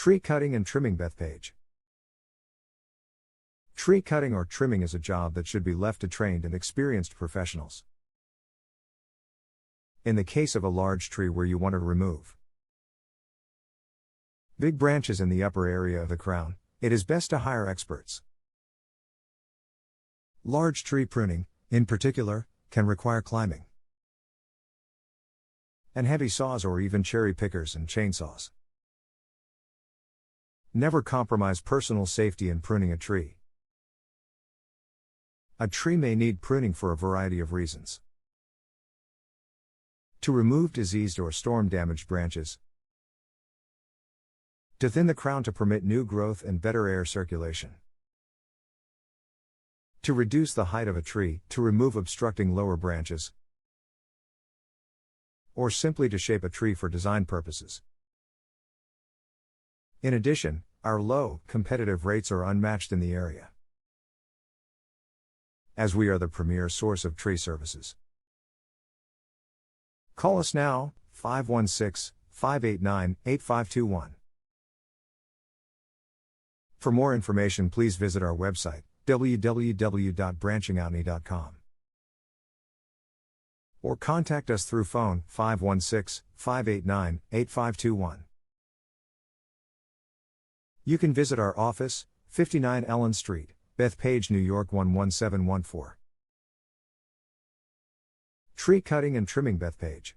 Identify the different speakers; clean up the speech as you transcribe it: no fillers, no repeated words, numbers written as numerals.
Speaker 1: Tree cutting and trimming Bethpage. Tree cutting or trimming is a job that should be left to trained and experienced professionals. In the case of a large tree where you want to remove big branches in the upper area of the crown, it is best to hire experts. Large tree pruning, in particular, can require climbing and heavy saws or even cherry pickers and chainsaws. Never compromise personal safety in pruning a tree. A tree may need pruning for a variety of reasons. To remove diseased or storm-damaged branches. To thin the crown to permit new growth and better air circulation. To reduce the height of a tree, to remove obstructing lower branches. Or simply to shape a tree for design purposes. In addition, our low, competitive rates are unmatched in the area, as we are the premier source of tree services. Call us now, 516-589-8521. For more information, please visit our website, www.branchingoutme.com. Or contact us through phone, 516-589-8521. You can visit our office, 59 Ellen Street, Bethpage, New York 11714. Tree cutting and trimming Bethpage.